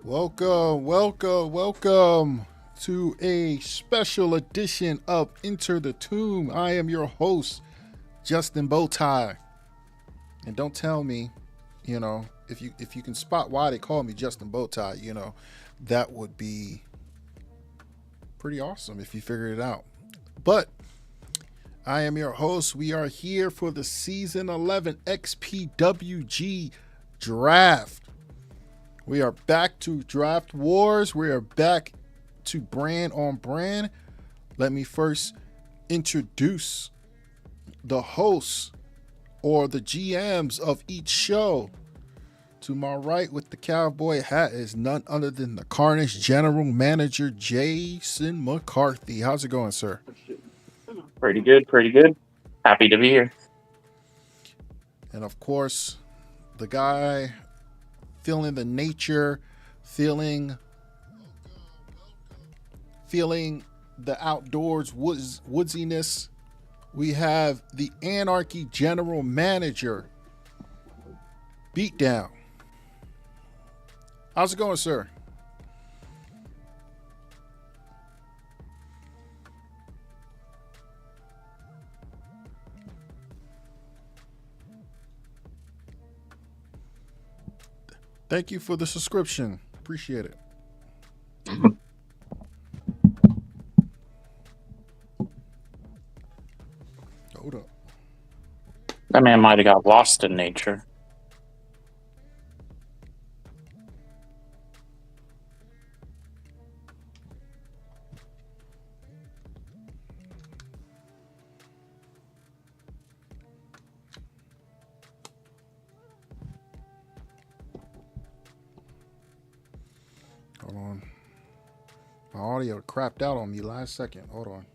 Welcome to a special edition of Enter the Tomb. I am your host, Justin Bowtie. And don't tell me, if you can spot why they call me Justin Bowtie, that would be pretty awesome if you figured it out. But I am your host. We are here for the Season 11 XPWG Draft. We are back to Draft Wars. We are back to Brand on Brand. Let me first introduce the hosts or the GMs of each show. To my right with the cowboy hat is none other than the Carnage General Manager, Jason McCarthy. How's it going, sir? Pretty good, pretty good. Happy to be here. And of course, the guy feeling the nature, feeling the outdoors woodsiness. We have the Anarchy General Manager, Beatdown. How's it going, sir? Thank you for the subscription. Appreciate it. Hold up. That man might have got lost in nature. Hold on. My audio crapped out on me last second. Hold on.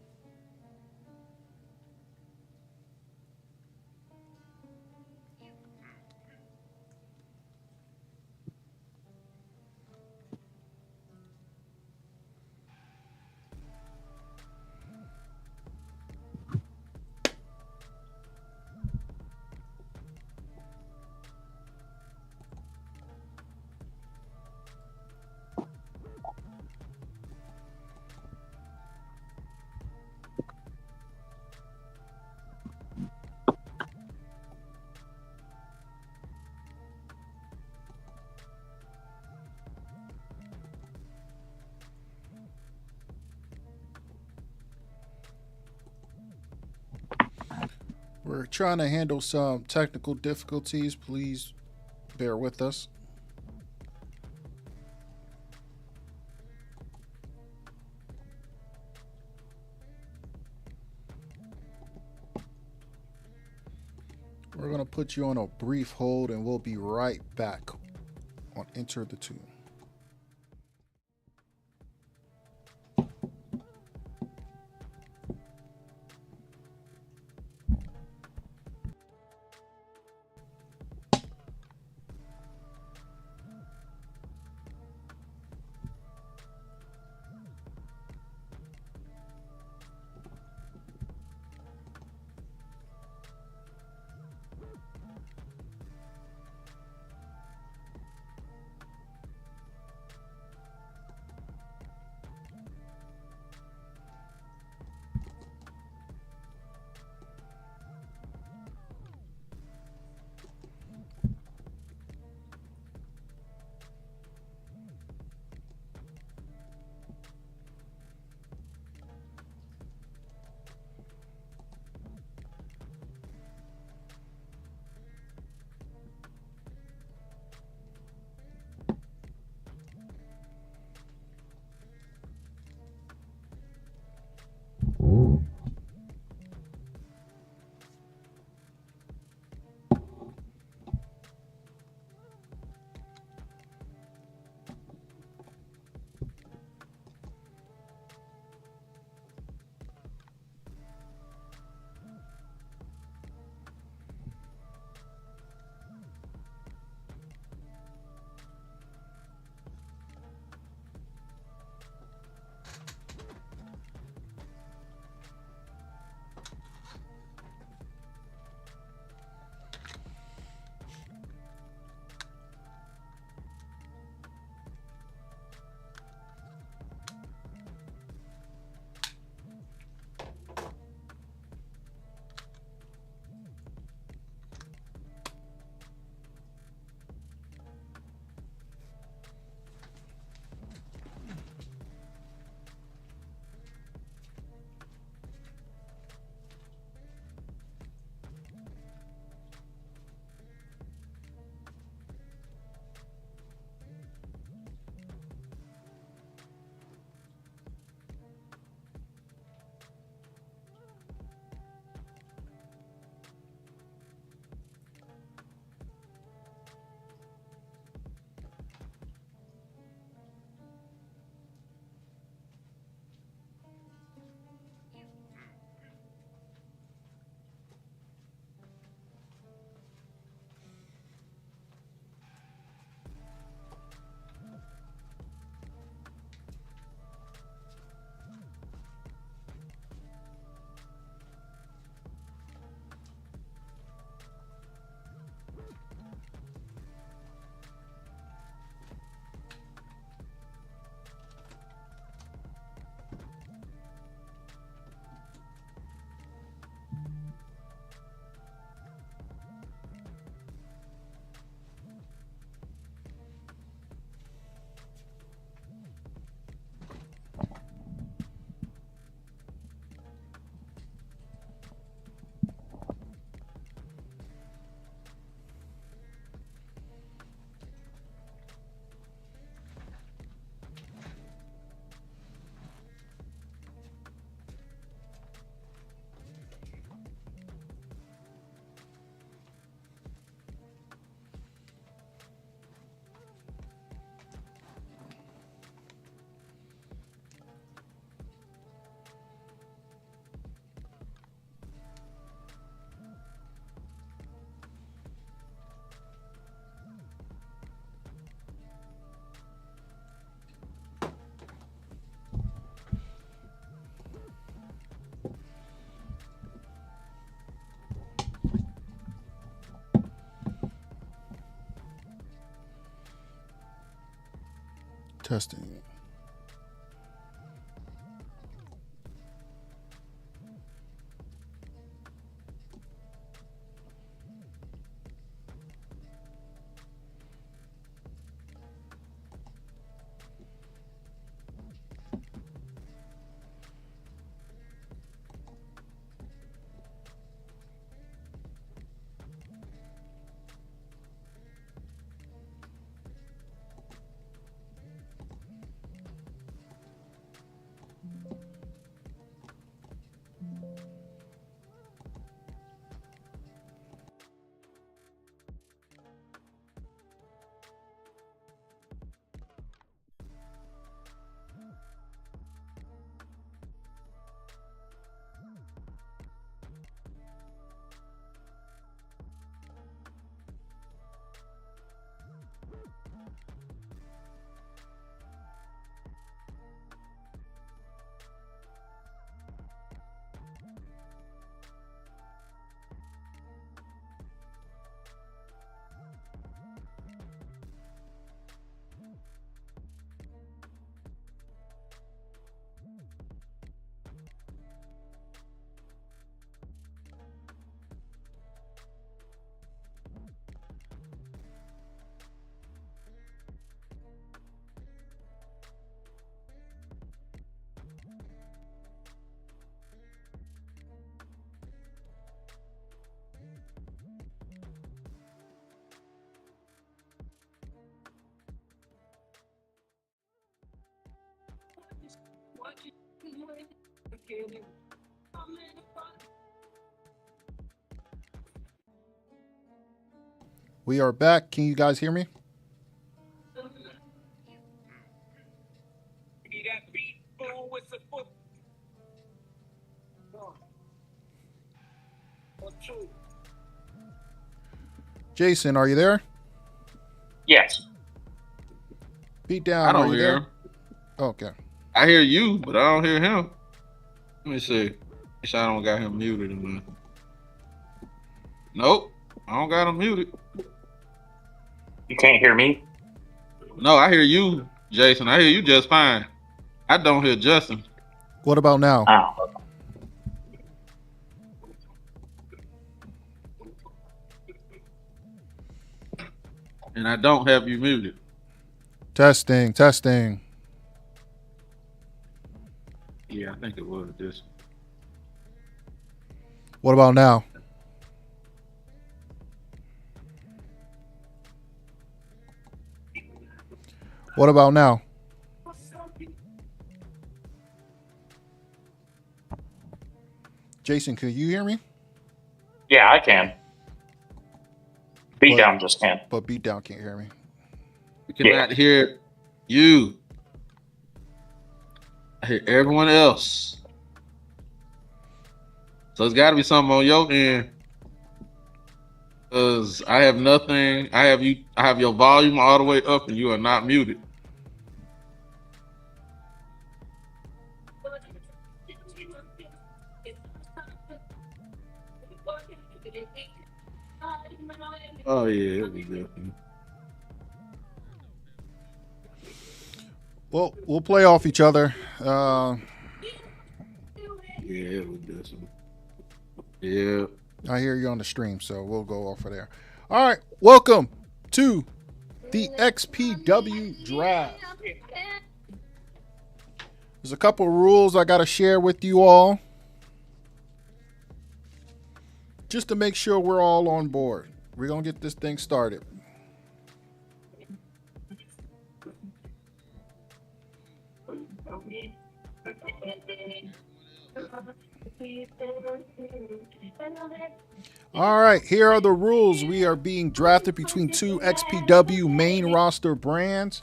We're trying to handle some technical difficulties. Please bear with us. We're going to put you on a brief hold and we'll be right back on Enter the Tomb. Testing. We are back. Can you guys hear me? Jason, are you there? Yes. Beat down. I don't are you hear there? him. Okay. I hear you, but I don't hear him. Let me see. Make sure I don't got him muted. Nope. I don't got him muted. You can't hear me? No, I hear you, Jason. I hear you just fine. I don't hear Justin. What about now? Oh. And I don't have you muted. Testing. Testing. Yeah, I think it was this. What about now? What about now? Jason, can you hear me? Yeah, I can. Beatdown just can't. But Beatdown can't hear me. We cannot hear you. I hear everyone else. So it's got to be something on your end. Because I have nothing. I have your volume all the way up and you are not muted. Oh yeah, it was good. Well, we'll play off each other. Yeah, it was good. Yeah. I hear you on the stream, so we'll go off of there. All right, welcome to the XPW draft. There's a couple rules I got to share with you all, just to make sure we're all on board. We're going to get this thing started. All right, here are the rules. We are being drafted between two XPW main roster brands,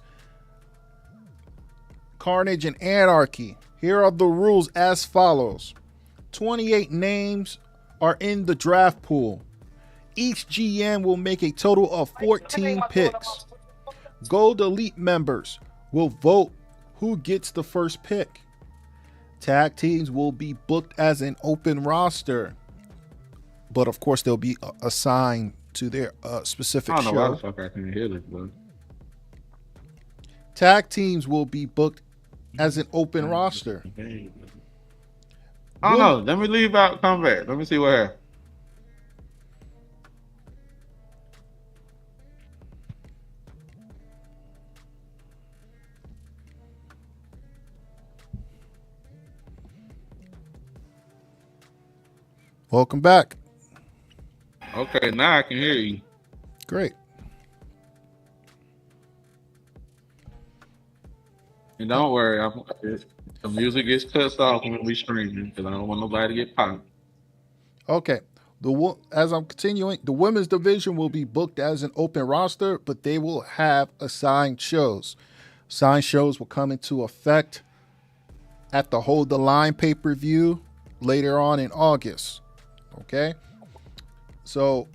Carnage and Anarchy. Here are the rules as follows. 28 names are in the draft pool. Each GM will make a total of 14 picks. Gold Elite members will vote who gets the first pick. Tag teams will be booked as an open roster, but of course they'll be assigned to their specific I don't know why show. the fuck I can't hear this, bro. Tag teams will be booked as an open roster. I don't know. Let me leave out, come back. Let me see what happens. Welcome back. Okay, now I can hear you. Great. And don't worry, the music gets cut off when we streaming because I don't want nobody to get popped. Okay. As I'm continuing, the women's division will be booked as an open roster, but they will have assigned shows. Assigned shows will come into effect at the Hold the Line pay-per-view later on in August. Okay. So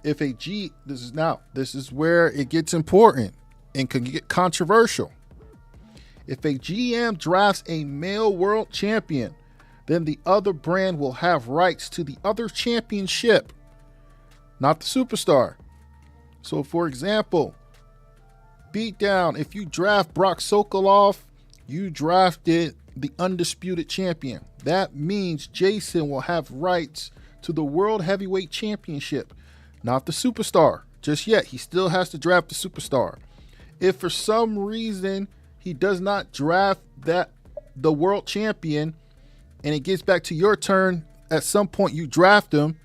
if this is where it gets important and can get controversial. If a GM drafts a male world champion, then the other brand will have rights to the other championship, not the superstar. So, for example, Beatdown, if you draft Brock Sokolov, you drafted the undisputed champion. That means Jason will have rights to the World Heavyweight Championship, not the superstar. Just yet, he still has to draft the superstar. If for some reason he does not draft the world champion, and it gets back to your turn, at some point you draft him,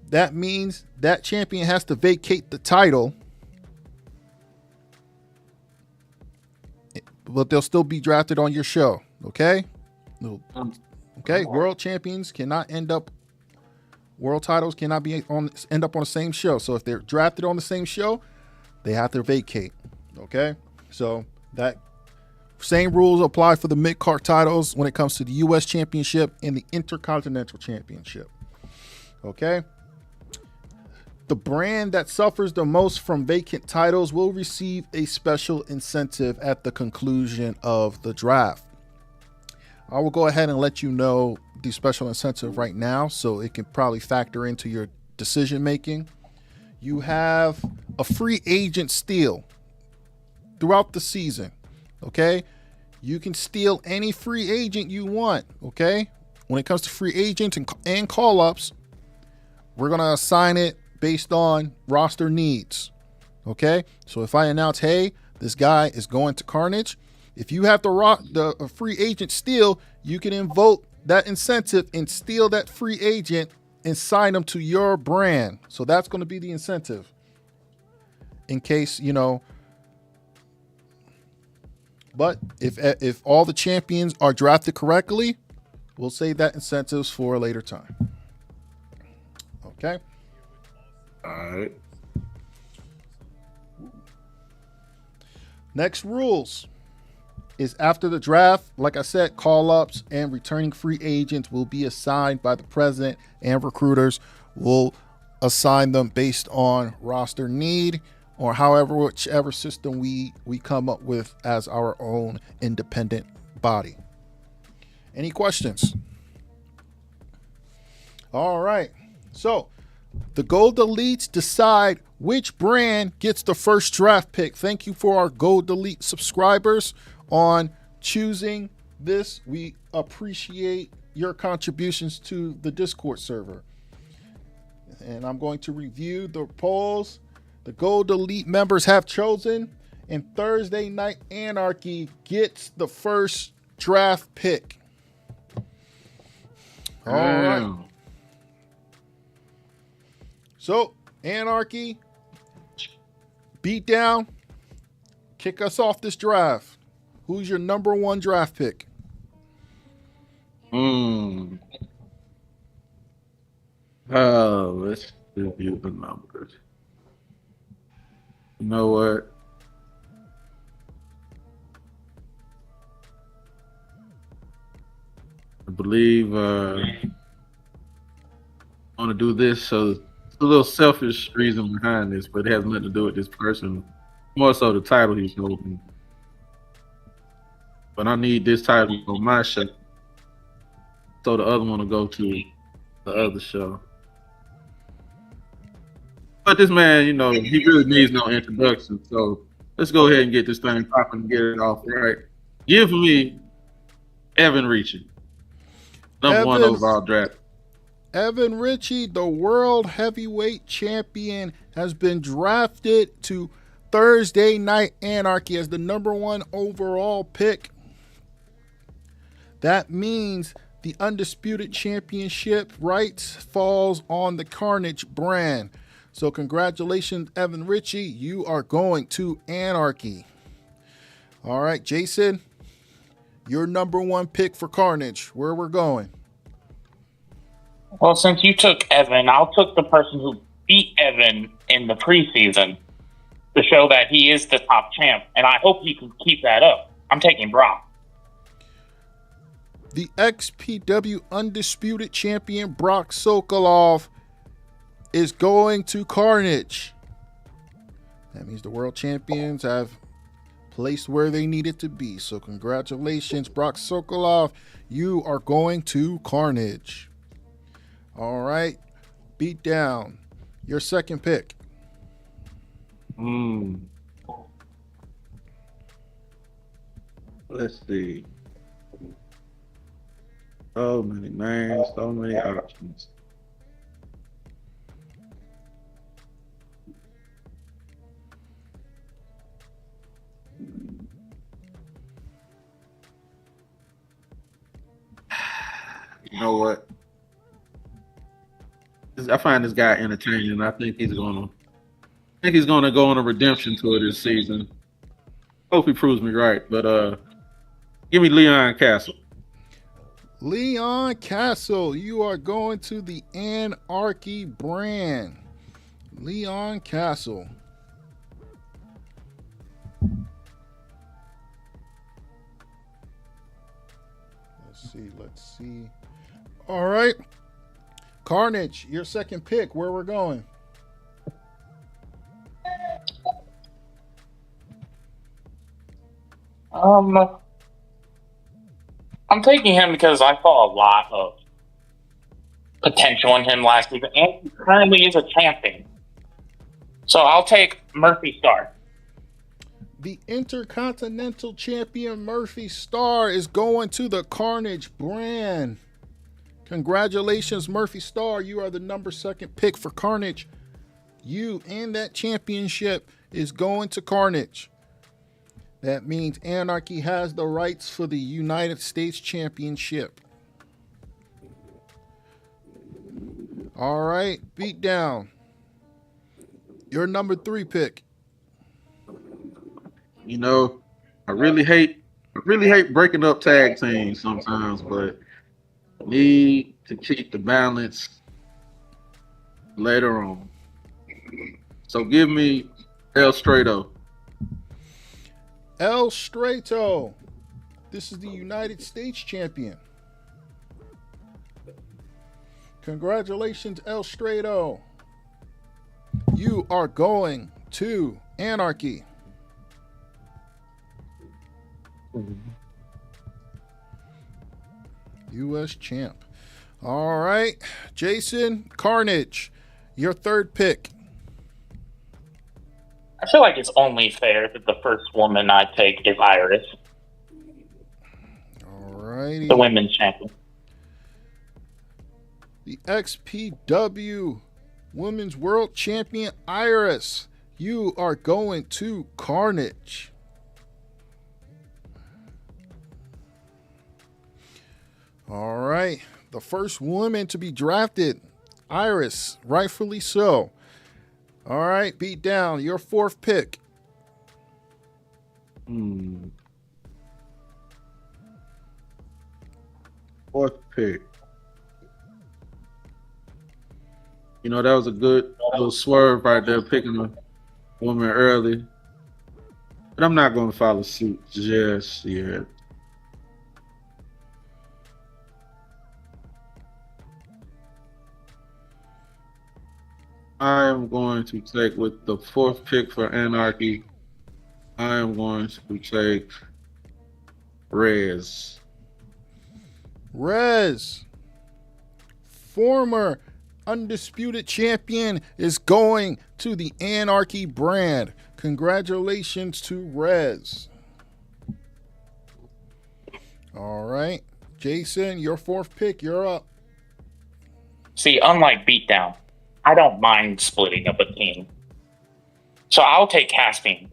that means that champion has to vacate the title, but they'll still be drafted on your show. Okay? Okay, world champions cannot end up, world titles cannot end up on the same show. So if they're drafted on the same show, they have to vacate. Okay? So that same rules apply for the mid-card titles when it comes to the U.S. Championship and the Intercontinental Championship. Okay? The brand that suffers the most from vacant titles will receive a special incentive at the conclusion of the draft. I will go ahead and let you know the special incentive right now so it can probably factor into your decision making. You have a free agent steal throughout the season. Okay, you can steal any free agent you want. Okay, when it comes to free agents and call-ups, we're going to assign it based on roster needs. Okay, so if I announce, hey, this guy is going to Carnage, if you have the free agent steal, you can invoke that incentive and steal that free agent and sign them to your brand. So that's going to be the incentive in case, but if all the champions are drafted correctly, we'll save that incentives for a later time. Okay. All right. Next rules is after the draft, like I said, call-ups and returning free agents will be assigned by the president, and recruiters will assign them based on roster need, or whichever system we come up with as our own independent body. Any questions? All right. So the Gold Elites decide which brand gets the first draft pick. Thank you for our Gold Elite subscribers on choosing this. We appreciate your contributions to the Discord server. And I'm going to review the polls. The Gold Elite members have chosen, and Thursday Night Anarchy gets the first draft pick. All right. So, Anarchy, Beatdown, kick us off this draft. Who's your number one draft pick? Let's review the numbers. You know what? I believe I want to do this, so it's a little selfish reason behind this, but it has nothing to do with this person. More so the title he's holding. But I need this title on my show, so the other one will go to the other show. But this man, he really needs no introduction. So Let's go ahead and get this thing popping and get it off right. Give me Evan Ritchie, number one overall draft. Evan Ritchie, the world heavyweight champion, has been drafted to Thursday Night Anarchy as the number one overall pick. That means the undisputed championship rights falls on the Carnage brand. So congratulations, Evan Ritchie. You are going to Anarchy. All right, Jason, your number one pick for Carnage. Where we're going? Well, since you took Evan, I'll take the person who beat Evan in the preseason to show that he is the top champ, and I hope he can keep that up. I'm taking Brock. The XPW undisputed champion Brock Sokolov is going to Carnage. That means the world champions have placed where they needed to be. So congratulations, Brock Sokolov. You are going to Carnage. All right. Beat down. Your second pick. Let's see. So many names, so many options. You know what? I find this guy entertaining. I think he's gonna go on a redemption tour this season. Hope he proves me right. But give me Leon Castle. Leon Castle, you are going to the Anarchy brand. Leon Castle. Let's see. All right. Carnage, your second pick. Where we're going? I'm taking him because I saw a lot of potential in him last season, and he currently is a champion. So I'll take Murphy Star. The Intercontinental Champion Murphy Star is going to the Carnage brand. Congratulations, Murphy Star. You are the number second pick for Carnage. You and that championship is going to Carnage. That means Anarchy has the rights for the United States Championship. All right, beat down. Your number three pick. You know, I really hate breaking up tag teams sometimes, but I need to keep the balance later on. So give me El Strato. El Strato. This is the United States champion. Congratulations, El Strato. You are going to Anarchy. U.S. champ. All right, Jason, Carnage, your third pick. I feel like it's only fair that the first woman I take is Iris, All righty. the women's champion. The XPW Women's World Champion Iris. You are going to Carnage. All right. The first woman to be drafted, Iris, rightfully so. All right, beat down. Your fourth pick. Fourth pick. You know, that was a good little swerve right there, picking a woman early. But I'm not going to follow suit just yet. I am going to take, with the fourth pick for Anarchy, I am going to take Rez. Rez, former undisputed champion, is going to the Anarchy brand. Congratulations to Rez. All right. Jason, your 4th pick. You're up. See, unlike Beatdown, I don't mind splitting up a team. So I'll take Caspian.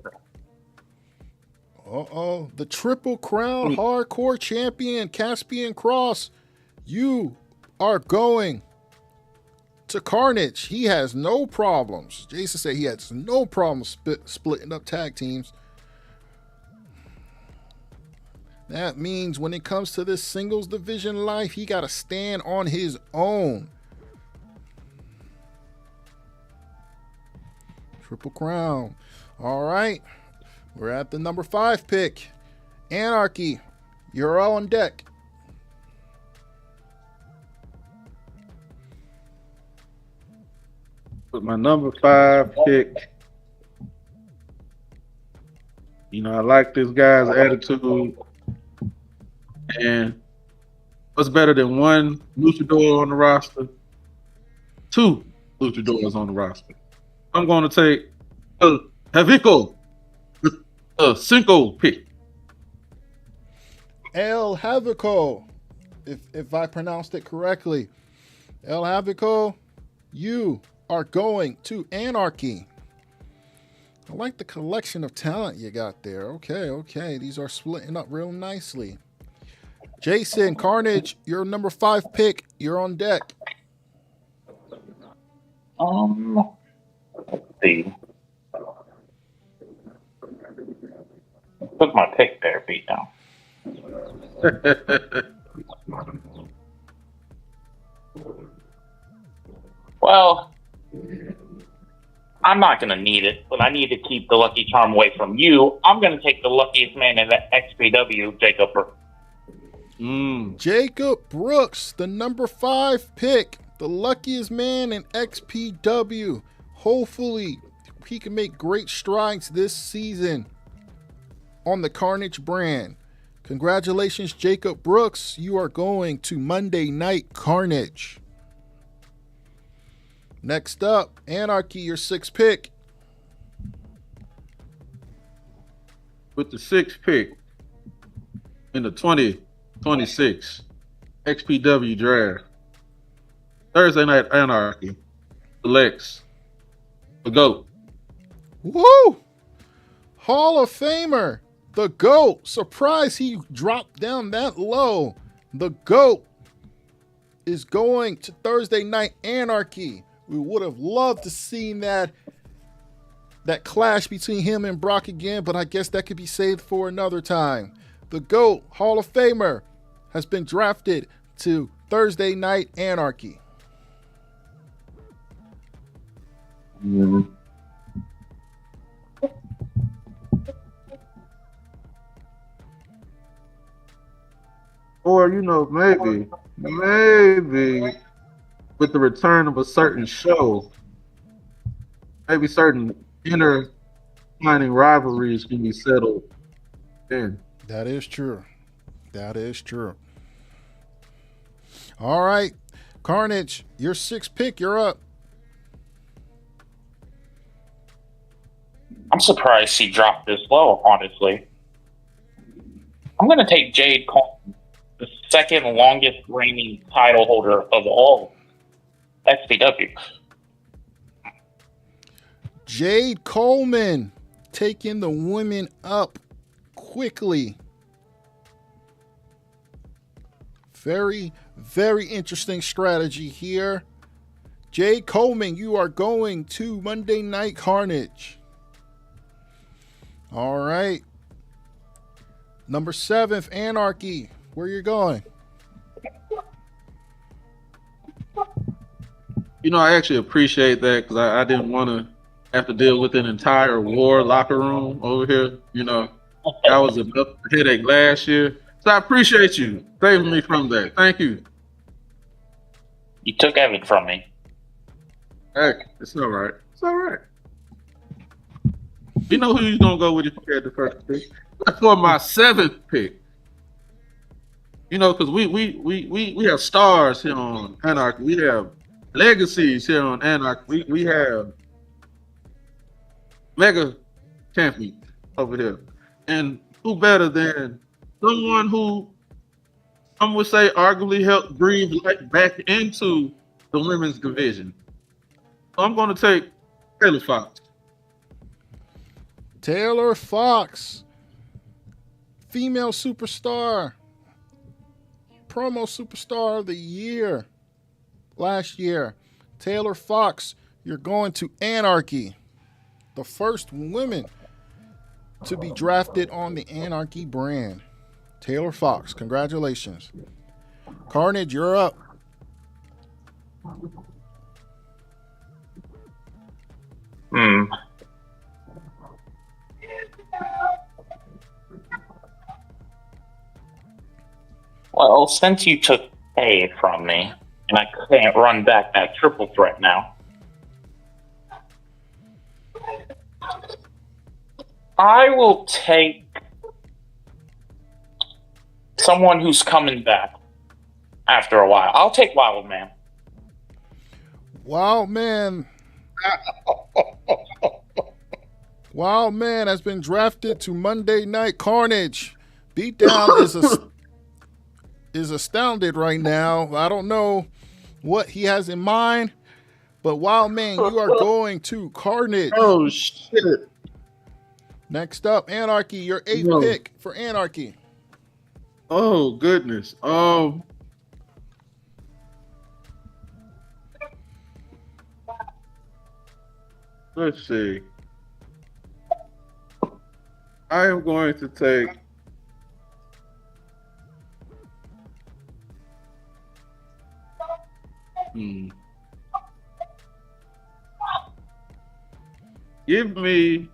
Uh-oh. The Triple Crown Hardcore Champion, Caspian Cross. You are going to Carnage. He has no problems. Jason said he has no problems splitting up tag teams. That means when it comes to this singles division life, he got to stand on his own. Triple Crown. All right. We're at the number 5 pick. Anarchy. You're all on deck. With my number 5 pick, you know, I like this guy's attitude. And what's better than one luchador on the roster? 2 luchadors on the roster. I'm going to take Javico, the Cinco pick. El Javico, if I pronounced it correctly. El Javico, you are going to Anarchy. I like the collection of talent you got there. Okay. These are splitting up real nicely. Jason, Carnage, your number 5 pick. You're on deck. Let's see. Took my pick there, Beatdown. Well, I'm not going to need it, but I need to keep the lucky charm away from you. I'm going to take the luckiest man in the XPW, Jacob Brooks. Jacob Brooks, the number 5 pick, the luckiest man in XPW. Hopefully, he can make great strides this season on the Carnage brand. Congratulations, Jacob Brooks. You are going to Monday Night Carnage. Next up, Anarchy, your 6th pick. With the 6th pick in the 2026 XPW draft, Thursday Night Anarchy selects the GOAT. Woo! Hall of Famer, the GOAT. Surprised he dropped down that low. The GOAT is going to Thursday Night Anarchy. We would have loved to see that clash between him and Brock again, but I guess that could be saved for another time. The GOAT, Hall of Famer, has been drafted to Thursday Night Anarchy. Or, you know, maybe with the return of a certain show, maybe certain intertwining rivalries can be settled in. That is true. All right. Carnage, your 6th pick, you're up. I'm surprised he dropped this low, honestly. I'm going to take Jade Coleman, the 2nd longest reigning title holder of all XPW. Jade Coleman taking the women up quickly. Very, very interesting strategy here. Jade Coleman, you are going to Monday Night Carnage. All right. Number 7th, Anarchy. Where you going? You know, I actually appreciate that because I didn't want to have to deal with an entire war locker room over here. You know, that was enough headache last year. So I appreciate you saving me from that. Thank you. You took Evan from me. Hey, it's all right. It's all right. You know who you're going to go with if you had the first pick? For my 7th pick. You know, because we have stars here on Anarchy. We have legacies here on Anarchy. We have mega champion over here. And who better than someone who some would say arguably helped breathe life back into the women's division. So I'm going to take Taylor Fox. Taylor Fox, female superstar, promo superstar of the year last year. Taylor Fox, you're going to Anarchy, the first woman to be drafted on the Anarchy brand. Taylor Fox, congratulations. Carnage, you're up. Well, since you took A from me, and I can't run back that triple threat now, I will take someone who's coming back after a while. I'll take Wild Man. Wild Man. Wild Man has been drafted to Monday Night Carnage. Beatdown is astounded right now. I don't know what he has in mind, but Wild Man, you are going to Carnage. Oh, shit. Next up, Anarchy, your eighth pick for Anarchy. Oh, goodness. Let's see. I am going to take give me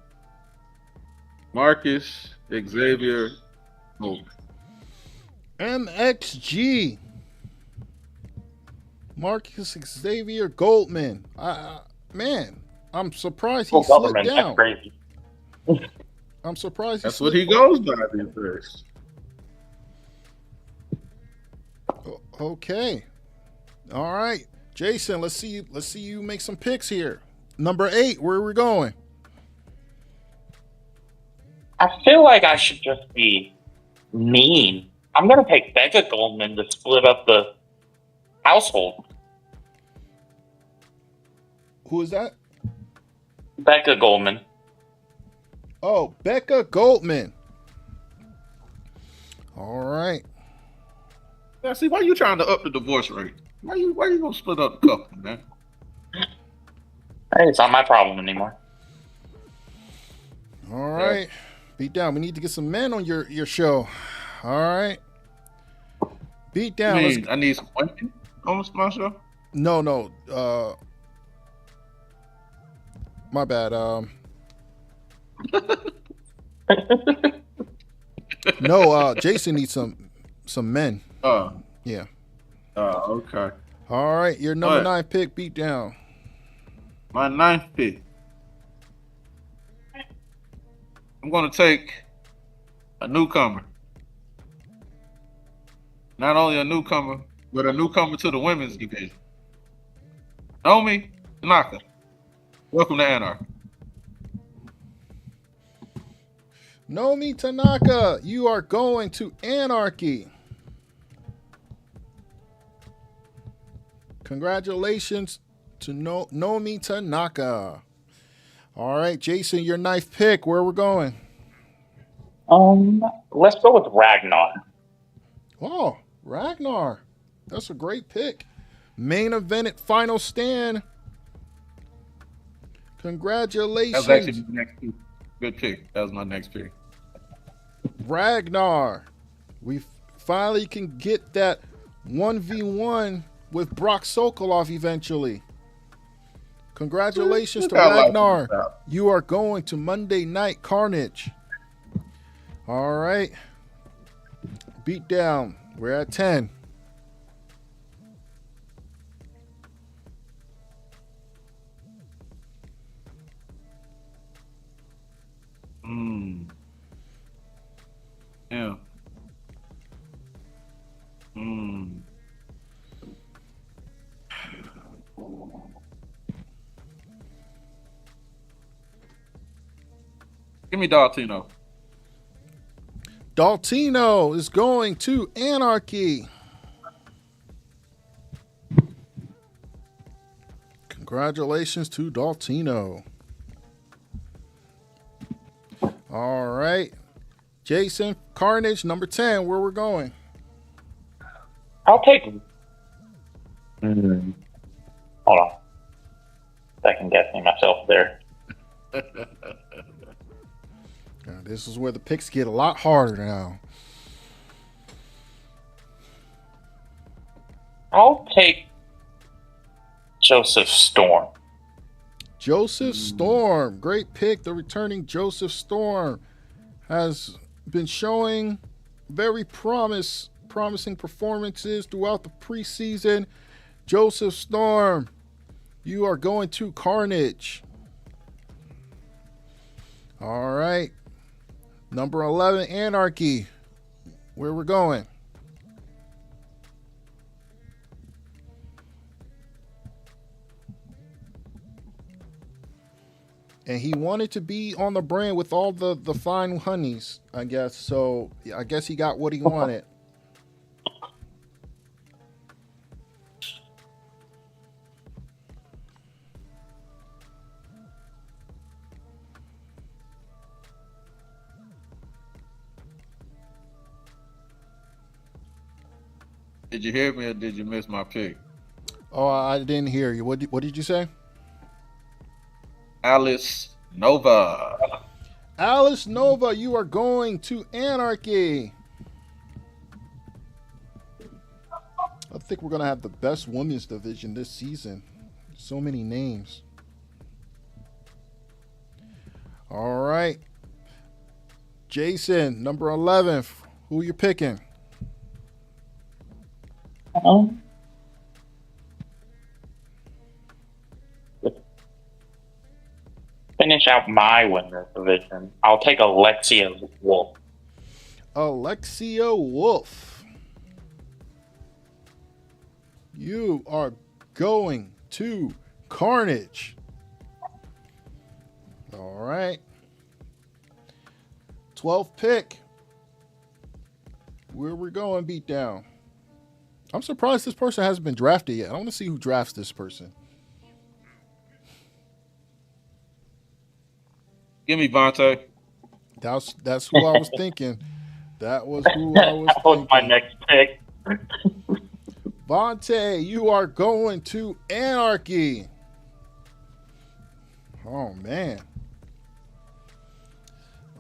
Marcus Xavier Goldman. MXG. Marcus Xavier Goldman. Man, I'm surprised he slipped down. That's crazy. I'm surprised. That's what he goes by these days. Okay. All right, Jason. Let's see you make some picks here. Number 8. Where are we going? I feel like I should just be mean. I'm gonna take Becca Goldman to split up the household. Who is that? Becca Goldman. Oh, Becca Goldman. All right. Now, see, why are you trying to up the divorce rate? Why you gonna split up the couple, man? Hey, it's not my problem anymore. All right. Beat down. We need to get some men on your show. All right. Beat down. I need some women on my show? No. My bad. No, Jason needs some men. Yeah. Okay. All right, your number 9 pick, beat down. My 9th pick. I'm going to take a newcomer. Not only a newcomer, but a newcomer to the women's division. Naomi Tanaka. Welcome to Anarchy. Naomi Tanaka, you are going to Anarchy. Congratulations to Naomi Tanaka. All right, Jason, your 9th pick. Where we're going? Let's go with Ragnar. Oh, Ragnar. That's a great pick. Main event at Final Stand. Congratulations. That was actually my next pick. Good pick. That was my next pick. Ragnar. We finally can get that 1v1 with Brock Sokolov eventually. Congratulations to Ragnar. You are going to Monday Night Carnage. All right. Beat down. We're at 10. Yeah. Give me Daltino. Daltino is going to Anarchy. Congratulations to Daltino. All right. Jason, Carnage, number 10, where we're going. I'll take him. Hold on. Second guessing myself there. Now, this is where the picks get a lot harder now. I'll take Joseph Storm. Joseph Storm, great pick. The returning Joseph Storm has been showing very promising performances throughout the preseason. Joseph Storm, you are going to Carnage. All right. Number 11, Anarchy. Where we're going. And he wanted to be on the brand with all the fine honeys, I guess. So I guess he got what he wanted. Did you hear me or did you miss my pick? Oh, I didn't hear you. What did you say? Alice Nova. Alice Nova, you are going to Anarchy. I think we're going to have the best women's division this season. So many names. All right. Jason, number 11. Who are you picking? Finish out my winner division. I'll take Alexia Wolf. Alexia Wolf. You are going to Carnage. All right. 12th pick. Where we going, Beatdown? I'm surprised this person hasn't been drafted yet. I want to see who drafts this person. Give me Vontae. That's who I was thinking. That was who I was That was thinking. my next pick. Vontae, you are going to Anarchy. Oh, man.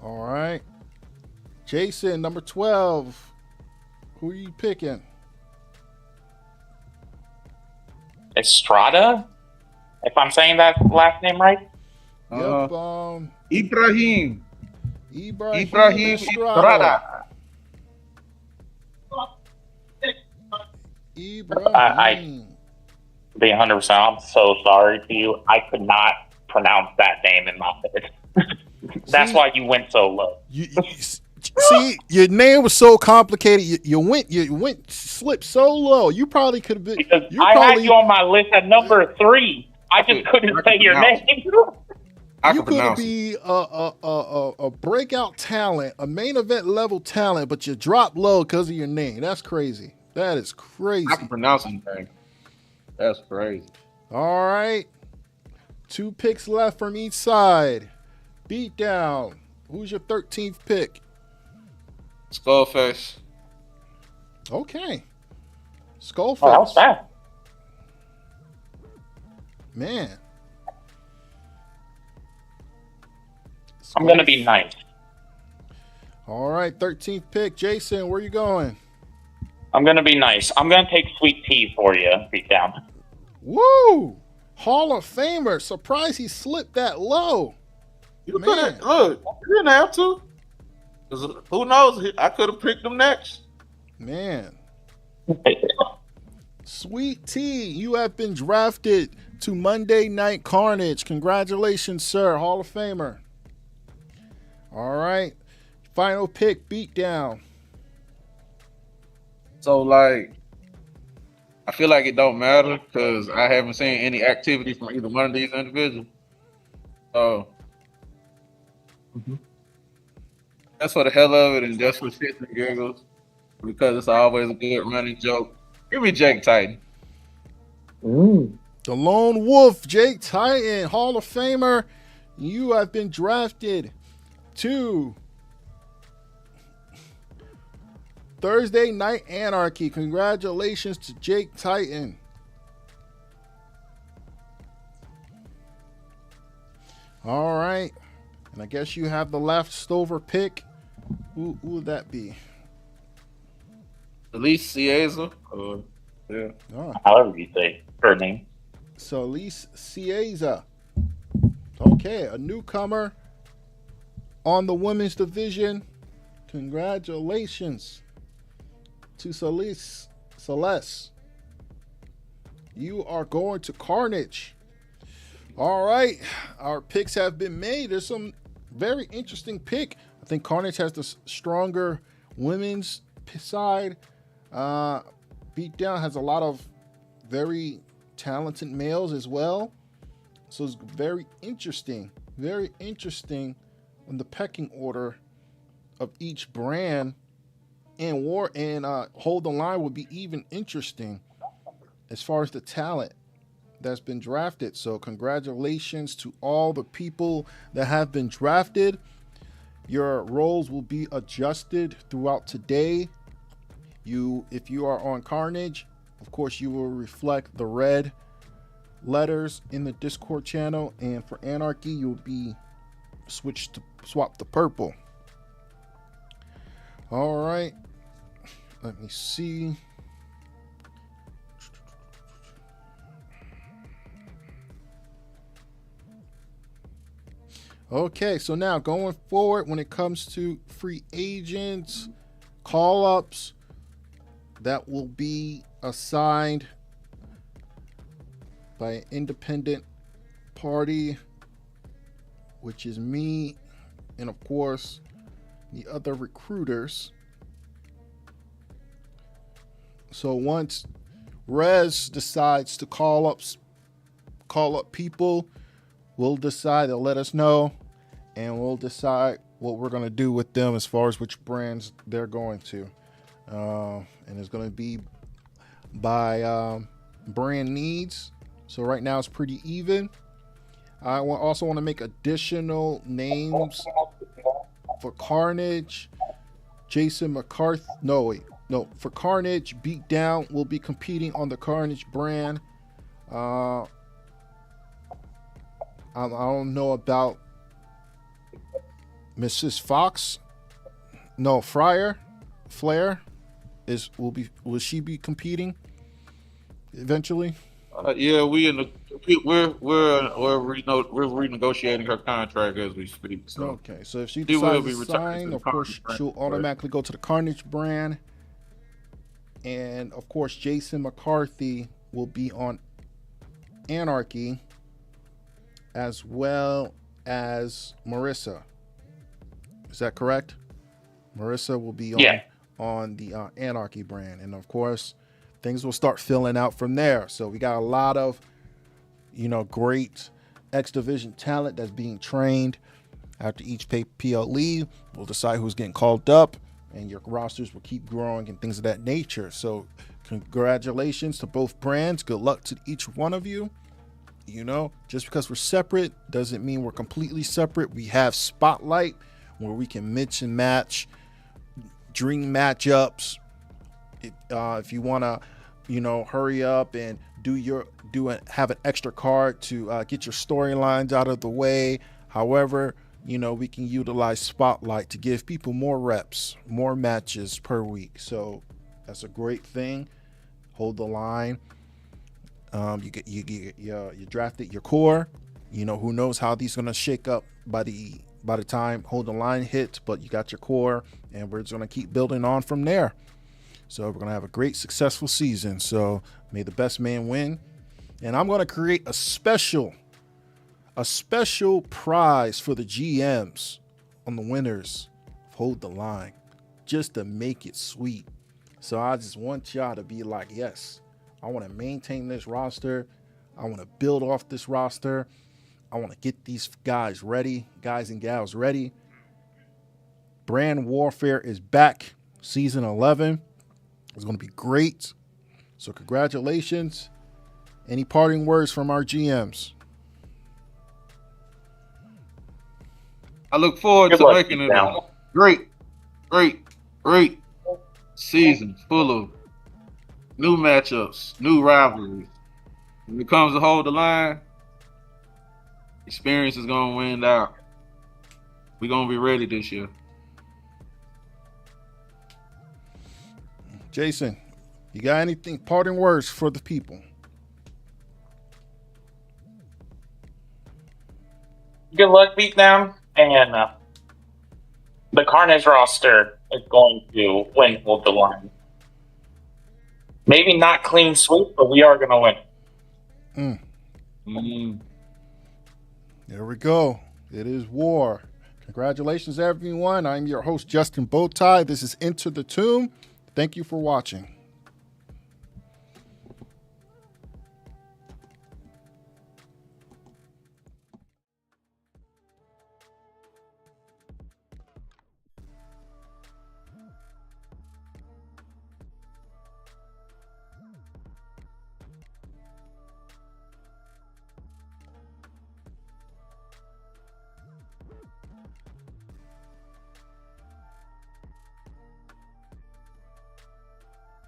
All right. Jason, number 12. Who are you picking? Estrada? If I'm saying that last name right? Yep. Ibrahim Estrada. Ibrahim. Being 100%, I'm so sorry to you. I could not pronounce that name in my head. That's why you went so low. See, your name was so complicated. You slipped so low. You probably could have been. Because had you on my list at number 3. I just couldn't say your name. You could be a breakout talent, a main event level talent, but you dropped low because of your name. That's crazy. That is crazy. I can pronounce anything. That's crazy. All right. 2 picks left from each side. Beatdown. Who's your 13th pick? Skullface. Okay. Skullface. Oh, that was fast. Man. I'm going to be nice. All right, 13th pick. Jason, where you going? I'm going to be nice. I'm going to take Sweet Tea for you. Beat down. Woo! Hall of Famer. Surprised he slipped that low. You could have, look, you didn't have to. Who knows? I could have picked him next. Man. Sweet Tea, you have been drafted to Monday Night Carnage. Congratulations, sir. Hall of Famer. All right. Final pick, Beatdown. So, like, I feel like it don't matter because I haven't seen any activity from either one of these individuals. So, Just for the hell of it and just for shits and giggles, because it's always a good running joke. Give me Jake Titan. The Lone Wolf, Jake Titan, Hall of Famer. You have been drafted to Thursday Night Anarchy. Congratulations to Jake Titan. All right. And I guess you have the leftover pick. Who would that be? Elise Cieza. Yeah. Oh. However you say her name. So Elise Cieza. Okay, a newcomer on the women's division. Congratulations to Celeste. You are going to Carnage. All right, our picks have been made. There's some very interesting pick. I think Carnage has the stronger women's side. Beatdown has a lot of very talented males as well. So it's very interesting on the pecking order of each brand. And Hold the Line would be even interesting as far as the talent that's been drafted. So congratulations to all the people that have been drafted. Your roles will be adjusted throughout today. If you are on Carnage, of course you will reflect the red letters in the Discord channel, and for Anarchy you'll be swap to purple. All right, let me see. Okay, so now going forward, when it comes to free agents, call-ups, that will be assigned by an independent party, which is me, and of course, the other recruiters. So once Rez decides to call up people, we'll decide. They'll let us know, and we'll decide what we're going to do with them as far as which brands they're going to. And it's going to be by brand needs. So right now it's pretty even. I also want to make additional names for Carnage. Jason McCarthy. For Carnage, Beatdown will be competing on the Carnage brand. I don't know about Mrs. Fox. No, Flair will she be competing eventually? Yeah, we're renegotiating her contract as we speak. So okay, so if she decides to sign, of course she'll automatically go to the Carnage brand, and of course Jason McCarthy will be on Anarchy, as well as Marissa. Is that correct? Marissa will be on the Anarchy brand, and of course things will start filling out from there. So we got a lot of great X Division talent that's being trained. After each PLE, we'll decide who's getting called up, and your rosters will keep growing and things of that nature. So congratulations to both brands. Good luck to each one of you. Just because we're separate doesn't mean we're completely separate. We have Spotlight where we can mix and match dream matchups. If you want to, hurry up and have an extra card to get your storylines out of the way. However, we can utilize Spotlight to give people more reps, more matches per week. So that's a great thing. Hold the Line. You drafted your core. Who knows how these are gonna shake up by the time Hold the Line hits, but you got your core, and we're just gonna keep building on from there. So we're gonna have a great, successful season. So may the best man win. And I'm gonna create a special prize for the GMs on the winners of Hold the Line, just to make it sweet. So I just want y'all to be like, yes, I want to maintain this roster. I want to build off this roster. I want to get these guys and gals ready. Brand Warfare is back. Season 11 is going to be great. So congratulations. Any parting words from our GMs? I look forward Good to luck, making it a Beatdown. great season full of new matchups, new rivalries. When it comes to hold the line, experience is going to win out. We're going to be ready this year. Jason, you got anything, parting words for the people? Good luck, Beatdown. And the Carnage roster is going to win with the line. Maybe not clean sweep, but we are going to win. There we go. It is war. Congratulations, everyone. I'm your host, Justin Bowtie. This is Enter the Tomb. Thank you for watching.